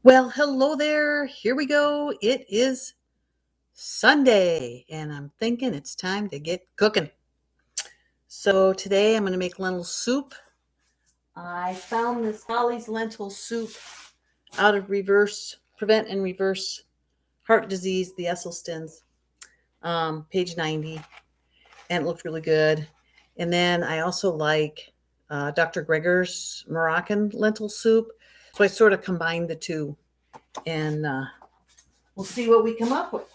Well, hello there. Here we go. It is Sunday, and I'm thinking it's time to get cooking. So today I'm going to make lentil soup. I found this Holly's lentil soup out of prevent and reverse heart disease, the Esselstyns, page 90, and it looked really good. And then I also like Dr. Greger's Moroccan lentil soup. So I sort of combined the two, and we'll see what we come up with.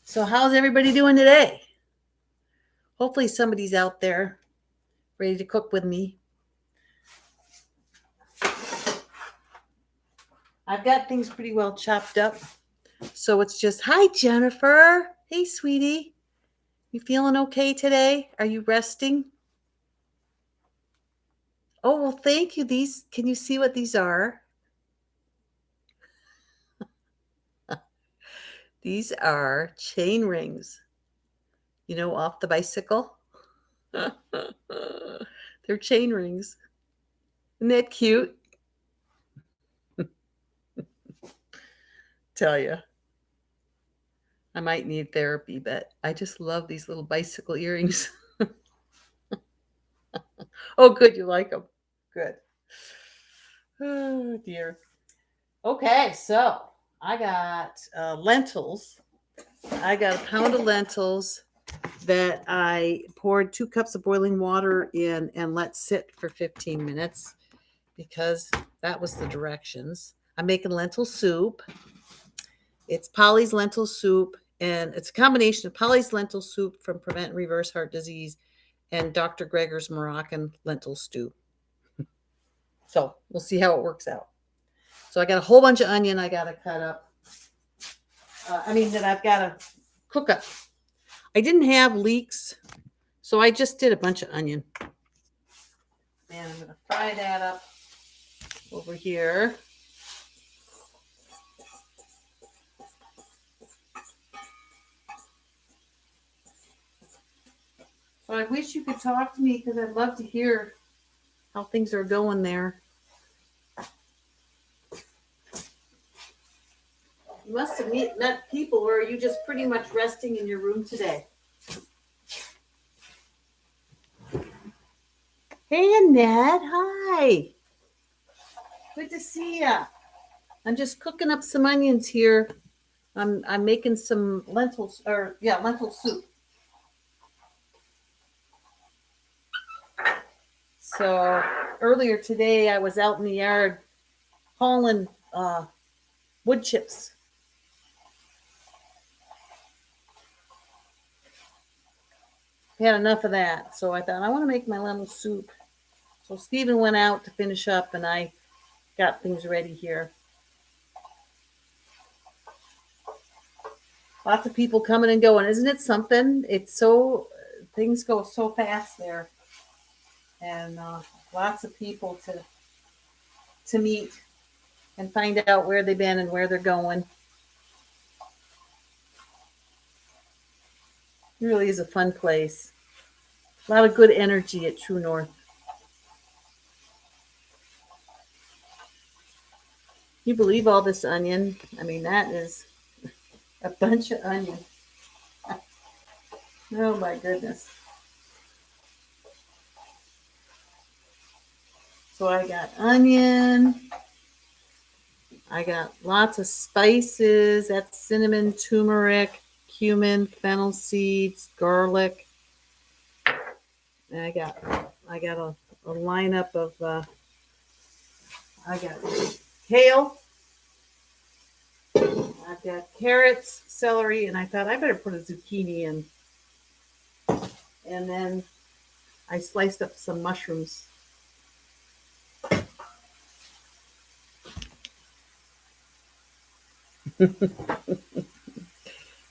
So, how's everybody doing today? Hopefully, somebody's out there ready to cook with me. I've got things pretty well chopped up. So, it's just, hi, Jennifer. Hey, sweetie. You feeling okay today? Are you resting? Oh, well, thank you. Can you see what these are? These are chain rings, off the bicycle. They're chain rings. Isn't that cute? Tell you. I might need therapy, but I just love these little bicycle earrings. Oh, good. You like them. Good. Oh, dear. Okay, so I got lentils. I got a pound of lentils that I poured 2 cups of boiling water in and let sit for 15 minutes because that was the directions. I'm making lentil soup. It's Polly's lentil soup, and it's a combination of Polly's lentil soup from Prevent and Reverse Heart Disease and Dr. Greger's Moroccan lentil stew. So we'll see how it works out. So I got a whole bunch of onion I got to cut up. That I've got to cook up. I didn't have leeks, so I just did a bunch of onion. And I'm going to fry that up over here. So I wish you could talk to me because I'd love to hear how things are going there. You must have met people, or are you just pretty much resting in your room today? Hey, Annette. Hi. Good to see ya. I'm just cooking up some onions here. I'm making some lentil soup. So earlier today, I was out in the yard hauling wood chips. I had enough of that, so I thought I want to make my lentil soup. So Stephen went out to finish up, and I got things ready here. Lots of people coming and going. Isn't it something? Things go so fast there, and lots of people to meet and find out where they've been and where they're going. It really is a fun place. A lot of good energy at True North. You believe all this onion? That is a bunch of onion. Oh my goodness. So I got onion. I got lots of spices. That's cinnamon, turmeric, cumin, fennel seeds, garlic. And I got a lineup of I got kale. I've got carrots, celery, and I thought I better put a zucchini in. And then I sliced up some mushrooms.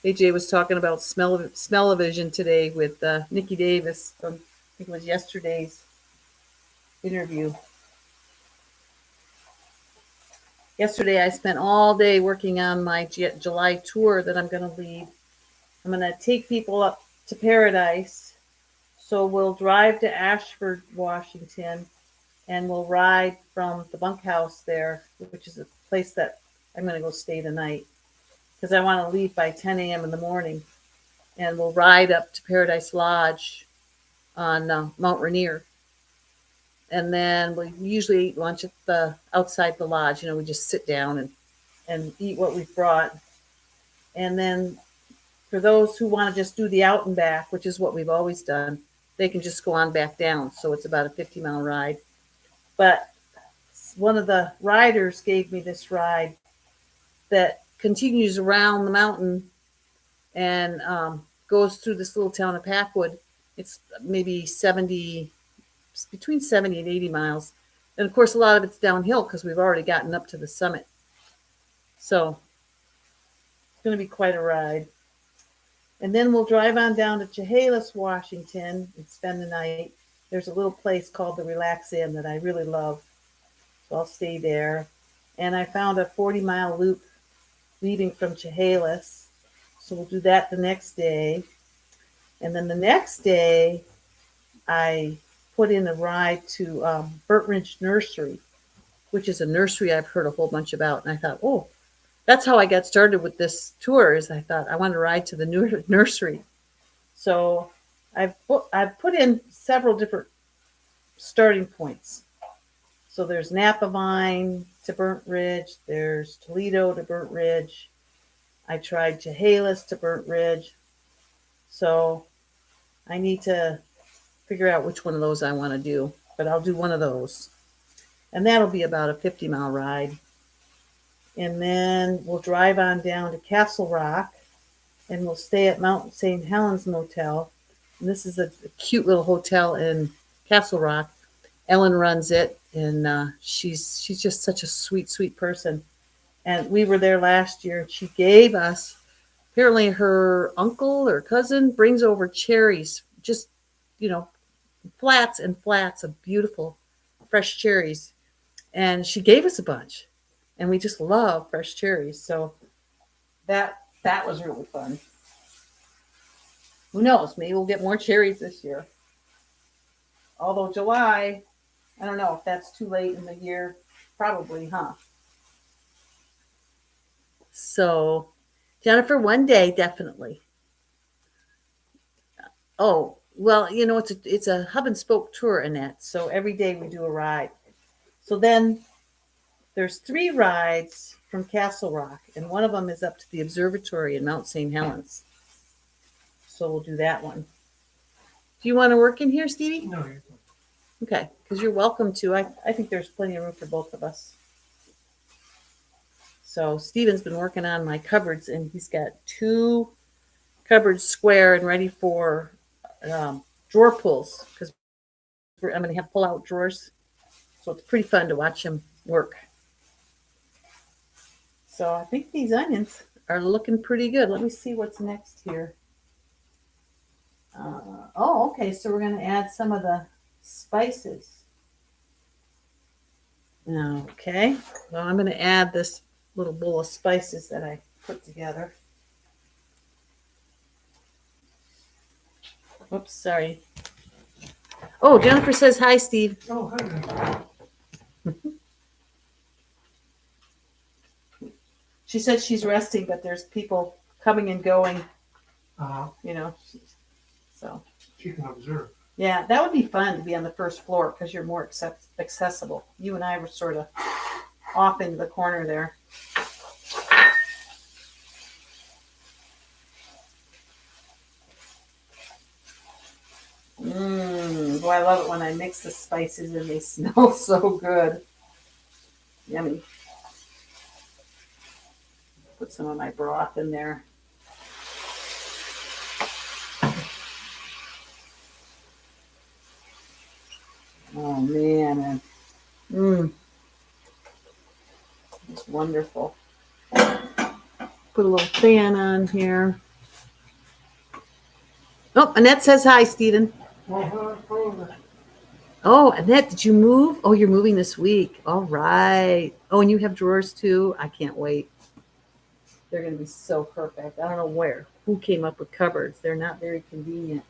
AJ was talking about smell-o-vision today with Nikki Davis from, I think it was yesterday's interview. Yesterday, I spent all day working on my July tour that I'm going to lead. I'm going to take people up to Paradise. So we'll drive to Ashford, Washington, and we'll ride from the bunkhouse there, which is a place that I'm going to go stay the night because I want to leave by 10 a.m. in the morning. And we'll ride up to Paradise Lodge on Mount Rainier. And then we usually eat lunch at the outside the lodge. We just sit down and eat what we've brought. And then for those who want to just do the out and back, which is what we've always done, they can just go on back down. So it's about a 50-mile ride. But one of the riders gave me this ride that continues around the mountain and goes through this little town of Packwood. It's maybe between 70 and 80 miles. And of course, a lot of it's downhill because we've already gotten up to the summit. So it's going to be quite a ride. And then we'll drive on down to Chehalis, Washington, and spend the night. There's a little place called the Relax Inn that I really love. So I'll stay there. And I found a 40-mile loop leading from Chehalis. So we'll do that the next day. And then the next day, I put in a ride to Burnt Ridge Nursery, which is a nursery I've heard a whole bunch about. And I thought, oh, that's how I got started with this tour. Is I thought I want to ride to the nursery. So I've put in several different starting points. So there's Napavine to Burnt Ridge. There's Toledo to Burnt Ridge. I tried Chehalis to Burnt Ridge. So I need to figure out which one of those I want to do. But I'll do one of those. And that'll be about a 50-mile ride. And then we'll drive on down to Castle Rock. And we'll stay at Mount St. Helens Motel. And this is a cute little hotel in Castle Rock. Ellen runs it, and she's just such a sweet, sweet person. And we were there last year, and she gave us, apparently her uncle or cousin brings over cherries, just, flats and flats of beautiful fresh cherries. And she gave us a bunch, and we just love fresh cherries. So that was really fun. Who knows? Maybe we'll get more cherries this year. Although July, I don't know if that's too late in the year. Probably, huh? So, Jennifer, one day, definitely. Oh, well, it's a hub and spoke tour, Annette. So every day we do a ride. So then there's 3 rides from Castle Rock, and one of them is up to the observatory in Mount St. Helens. So we'll do that one. Do you want to work in here, Stevie? No, you're fine. Okay, because you're welcome to. I think there's plenty of room for both of us. So Steven's been working on my cupboards, and he's got 2 cupboards square and ready for drawer pulls because I'm going to have pull-out drawers. So it's pretty fun to watch him work. So I think these onions are looking pretty good. Let me see what's next here. Okay, so we're going to add some of the spices. Okay, well, I'm going to add this little bowl of spices that I put together. Oops, sorry. Oh, Jennifer says hi, Steve. Oh, hi. She said she's resting, but there's people coming and going, so. She can observe. Yeah, that would be fun to be on the first floor because you're more accessible. You and I were sort of off into the corner there. Boy, I love it when I mix the spices and they smell so good. Yummy. Put some of my broth in there. Oh man, it's wonderful. Put a little fan on here. Oh, Annette says hi, Stephen. Oh, Annette, did you move? Oh, you're moving this week. All right. Oh, and you have drawers too? I can't wait. They're going to be so perfect. I don't know who came up with cupboards. They're not very convenient.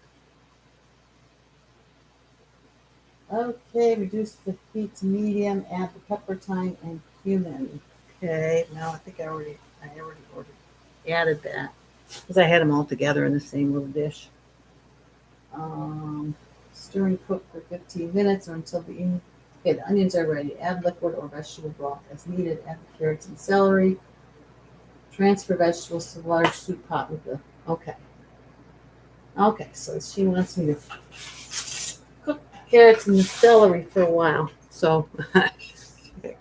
Okay, reduce the heat to medium, add the pepper, thyme, and cumin. Okay, now I think I already added that because I had them all together in the same little dish. Stir and cook for 15 minutes or until the onions are ready. Add liquid or vegetable broth as needed. Add the carrots and celery. Transfer vegetables to the large soup pot with the. Okay. Okay, so she wants me to cook carrots and the celery for a while. So,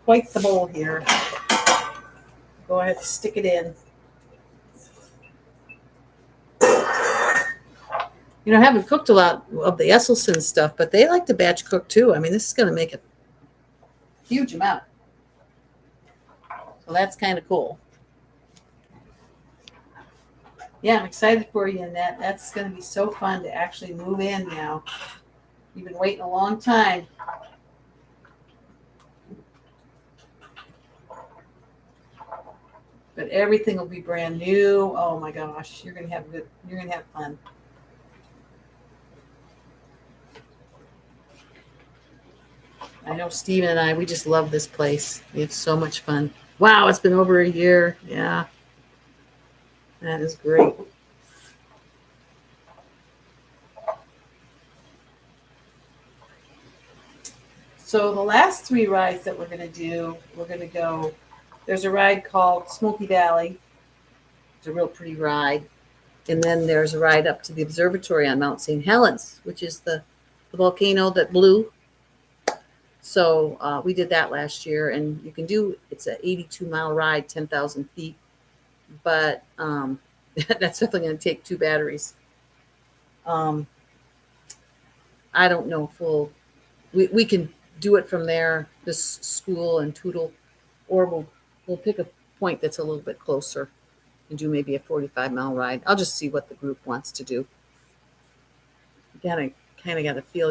quite the bowl here. Go ahead and stick it in. You know, I haven't cooked a lot of the Esselstyns stuff, but they like to batch cook too. I mean, this is going to make a huge amount. So that's kind of cool. Yeah, I'm excited for you, and that's going to be so fun to actually move in now. You've been waiting a long time. But everything will be brand new. Oh my gosh, you're gonna have fun. I know Steven and we just love this place. We have so much fun. Wow, it's been over a year. Yeah, that is great. So the last 3 rides that we're gonna do, there's a ride called Smoky Valley. It's a real pretty ride. And then there's a ride up to the observatory on Mount St. Helens, which is the volcano that blew. So we did that last year, and you can do it's an 82-mile ride, 10,000 feet, but that's definitely going to take 2 batteries. I don't know if we can do it from there, this school and Tootle, or we'll pick a point that's a little bit closer and do maybe a 45-mile ride. I'll just see what the group wants to do. You gotta kind of got to feel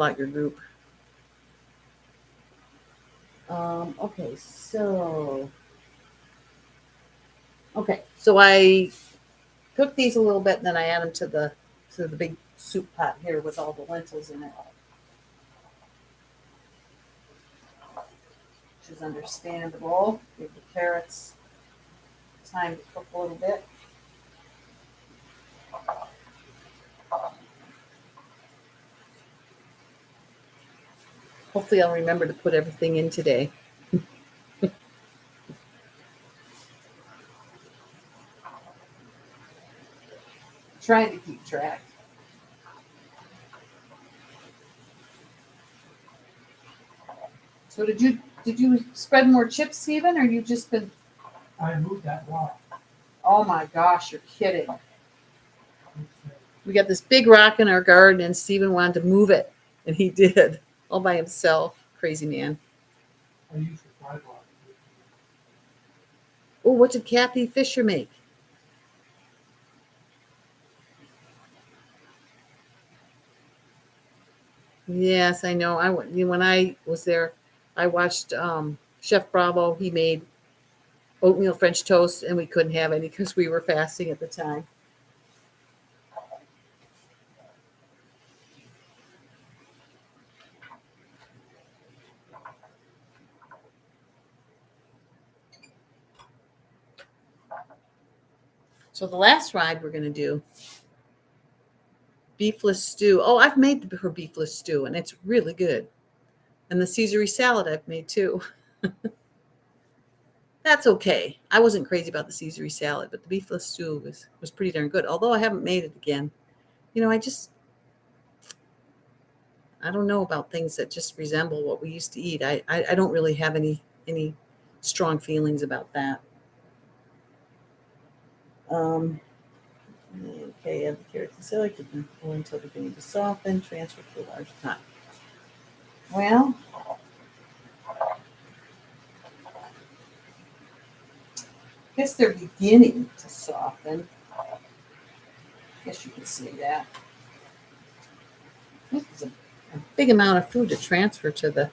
out your group. Okay, so I cook these a little bit, and then I add them to the big soup pot here with all the lentils in it, which is understandable. Give the carrots time to cook a little bit. Hopefully, I'll remember to put everything in today. Trying to keep track. So did you spread more chips, Stephen, or you just been? I moved that block. Oh my gosh, you're kidding! We got this big rock in our garden, and Stephen wanted to move it, and he did all by himself. Crazy man. I used the 5 block. Oh, what did Kathy Fisher make? Yes, I know. When I was there, I watched Chef Bravo. He made oatmeal French toast, and we couldn't have any because we were fasting at the time. So the last ride we're going to do beefless stew. Oh, I've made her beefless stew, and it's really good. And the Caesar salad I've made too. That's okay. I wasn't crazy about the Caesar salad, but the beefless stew was pretty darn good. Although I haven't made it again. You know, I don't know about things that just resemble what we used to eat. I don't really have any strong feelings about that. Um, okay, add the carrots and celery. Keep them cool until beginning to soften. Transfer to a large pot. Well, I guess they're beginning to soften. I guess you could say that. This is a big amount of food to transfer to the.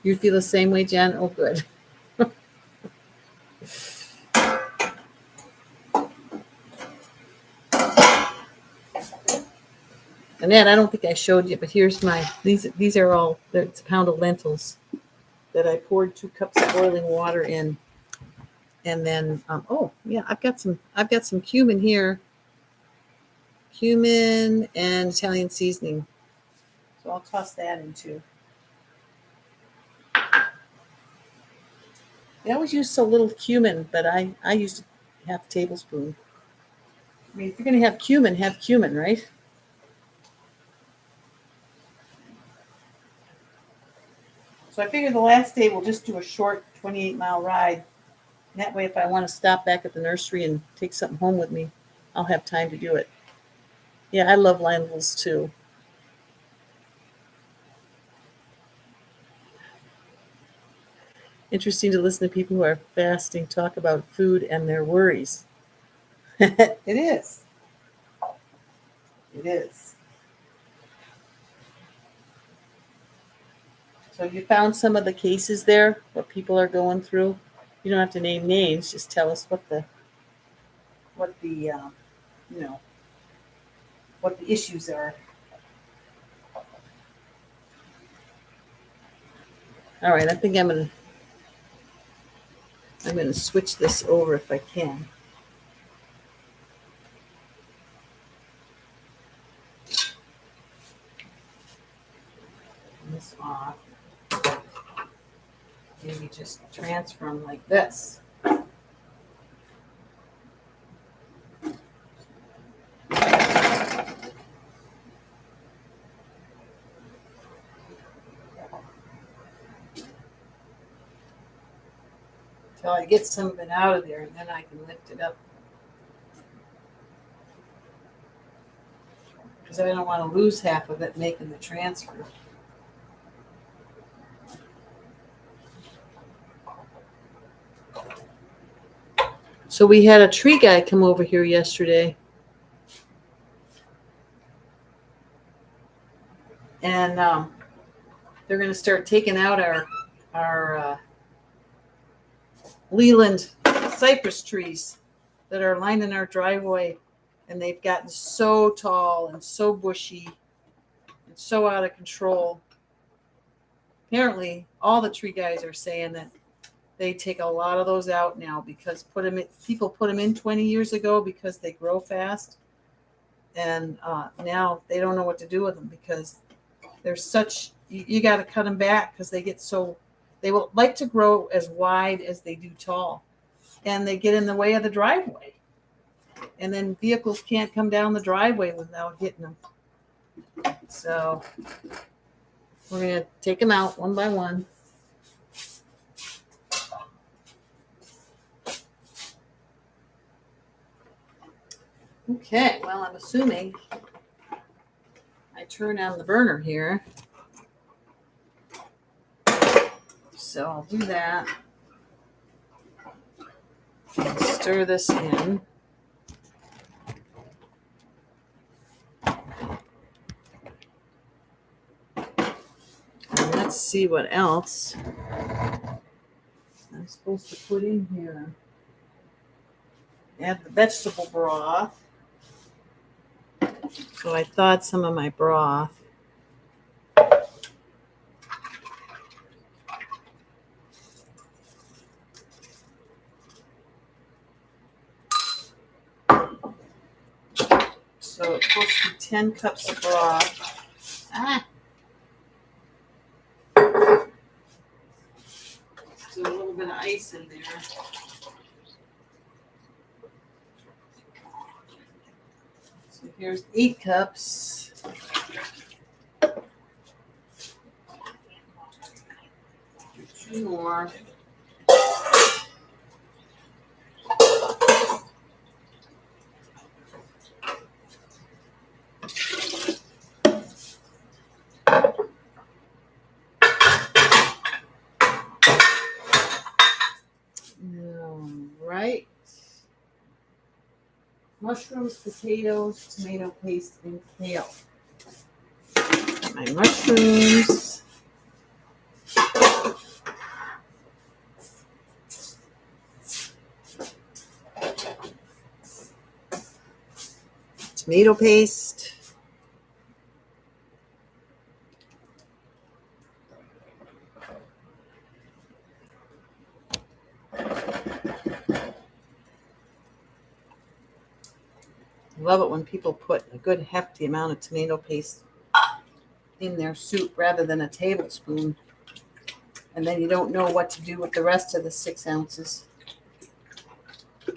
You feel the same way, Jen? Oh, good. Annette, I don't think I showed you, but here's these are all, it's a pound of lentils that I poured 2 cups of boiling water in. And then, oh yeah, I've got some cumin here, cumin and Italian seasoning. So I'll toss that in too. I always use so little cumin, but I used a half tablespoon. I mean, if you're going to have cumin, right? So I figured the last day we'll just do a short 28-mile ride. And that way, if I want to stop back at the nursery and take something home with me, I'll have time to do it. Yeah, I love lentils too. Interesting to listen to people who are fasting talk about food and their worries. It is. It is. So you found some of the cases there, what people are going through. You don't have to name names. Just tell us what the you know what the issues are. All right, I think I'm gonna switch this over if I can. Turn this off. Maybe just transfer them like this. Until I get some of it out of there, and then I can lift it up. Because I don't want to lose half of it making the transfer. So we had a tree guy come over here yesterday. And they're going to start taking out our Leland cypress trees that are lining our driveway. And they've gotten so tall and so bushy and so out of control. Apparently, all the tree guys are saying that they take a lot of those out now because people put them in 20 years ago because they grow fast. And now they don't know what to do with them because there's such, you got to cut them back because they will like to grow as wide as they do tall. And they get in the way of the driveway. And then vehicles can't come down the driveway without hitting them. So we're going to take them out one by one. Okay, well, I'm assuming I turn on the burner here. So I'll do that. Stir this in. And let's see what else I'm supposed to put in here. Add the vegetable broth. So I thawed some of my broth. So it's supposed to be 10 cups of broth. Let's do a little bit of ice in there. So here's 8 cups. Do 2 more. Right. Mushrooms, potatoes, tomato paste, and kale. My mushrooms. Tomato paste. Love it when people put a good hefty amount of tomato paste in their soup rather than a tablespoon. And then you don't know what to do with the rest of the 6 ounces. I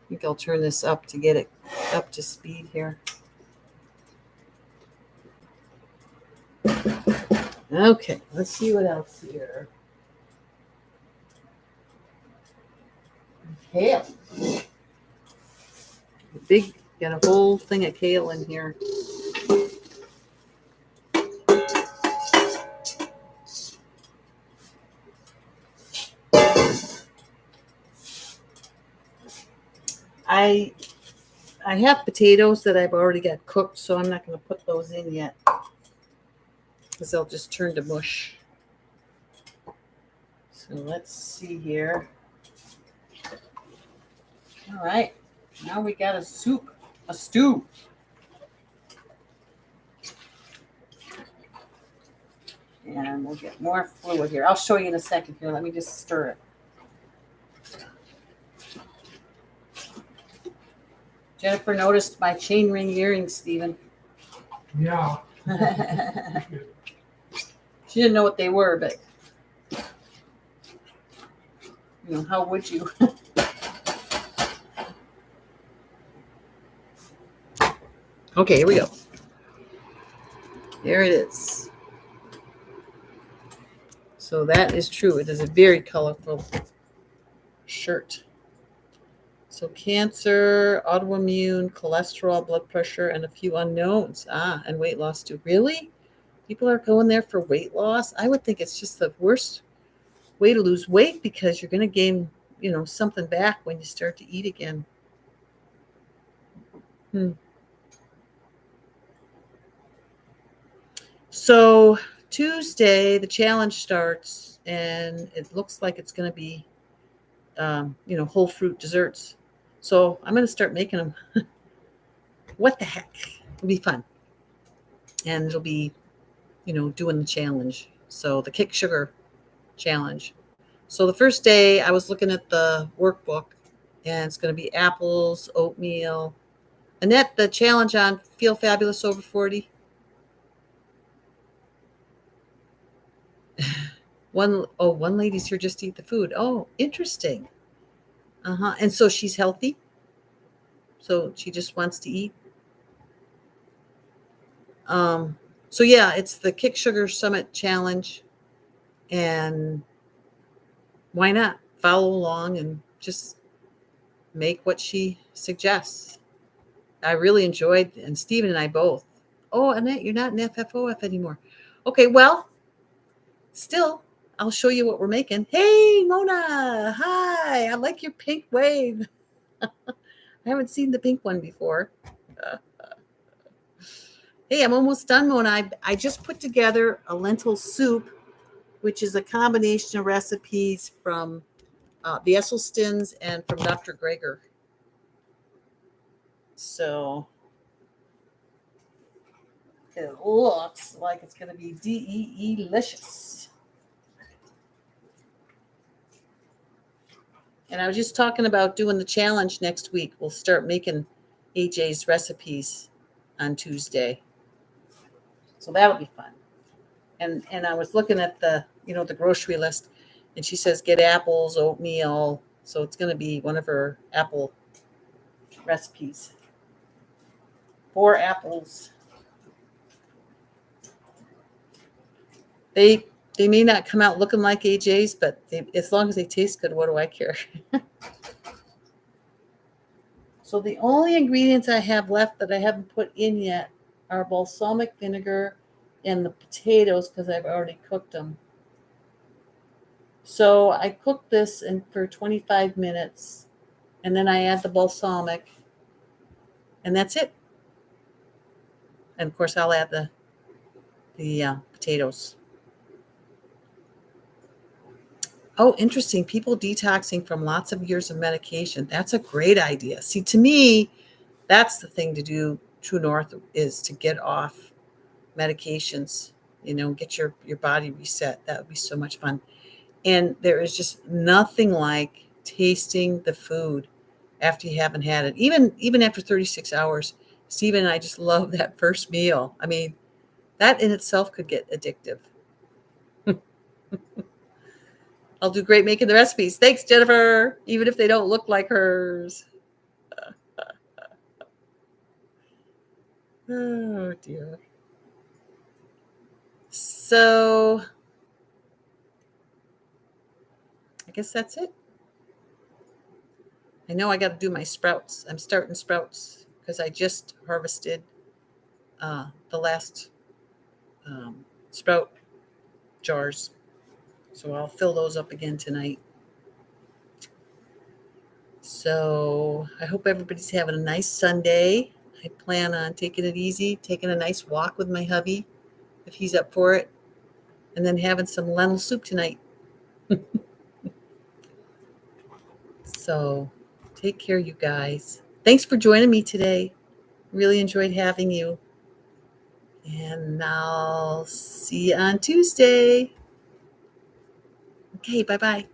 think I'll turn this up to get it up to speed here. Okay, let's see what else here. Kale. Got a whole thing of kale in here. I have potatoes that I've already got cooked, so I'm not going to put those in yet because they'll just turn to mush. So let's see here. All right, now we got a stew. And we'll get more fluid here. I'll show you in a second here. Let me just stir it. Jennifer noticed my chain ring earrings, Stephen. Yeah. She didn't know what they were, but how would you? Okay, here we go. There it is. So that is true. It is a very colorful shirt. So cancer, autoimmune, cholesterol, blood pressure, and a few unknowns. And weight loss too. Really? People are going there for weight loss? I would think it's just the worst way to lose weight because you're going to gain, something back when you start to eat again. So Tuesday, the challenge starts, and it looks like it's going to be, whole fruit desserts. So I'm going to start making them. What the heck? It'll be fun. And it'll be, doing the challenge. So the kick sugar challenge. So the first day I was looking at the workbook, and it's going to be apples, oatmeal. Annette, the challenge on Feel Fabulous Over 40. One lady's here just to eat the food. Oh, interesting. And so she's healthy. So she just wants to eat. So yeah, it's the Kick Sugar Summit Challenge. And why not follow along and just make what she suggests? I really enjoyed, and Stephen and I both. Oh, Annette, you're not an FFOF anymore. Okay, well, still, I'll show you what we're making. Hey, Mona. Hi. I like your pink wave. I haven't seen the pink one before. Hey, I'm almost done, Mona. I just put together a lentil soup, which is a combination of recipes from the Esselstyns and from Dr. Greger. So it looks like it's going to be delicious. And I was just talking about doing the challenge next week. We'll start making AJ's recipes on Tuesday. So that'll be fun. And I was looking at the grocery list, and she says get apples, oatmeal. So it's going to be one of her apple recipes. 4 apples. They may not come out looking like AJ's, but as long as they taste good, what do I care? So the only ingredients I have left that I haven't put in yet are balsamic vinegar and the potatoes because I've already cooked them. So I cook this for 25 minutes, and then I add the balsamic, and that's it. And of course, I'll add the potatoes. Oh, interesting. People detoxing from lots of years of medication. That's a great idea. See, to me, that's the thing to do. True North is to get off medications, get your body reset. That would be so much fun. And there is just nothing like tasting the food after you haven't had it. Even after 36 hours, Steven and I just love that first meal. I mean, that in itself could get addictive. I'll do great making the recipes. Thanks, Jennifer, even if they don't look like hers. Oh, dear. So I guess that's it. I know I got to do my sprouts. I'm starting sprouts because I just harvested the last sprout jars. So I'll fill those up again tonight. So I hope everybody's having a nice Sunday. I plan on taking it easy, taking a nice walk with my hubby if he's up for it, and then having some lentil soup tonight. So take care, you guys. Thanks for joining me today. Really enjoyed having you. And I'll see you on Tuesday. Okay, bye-bye.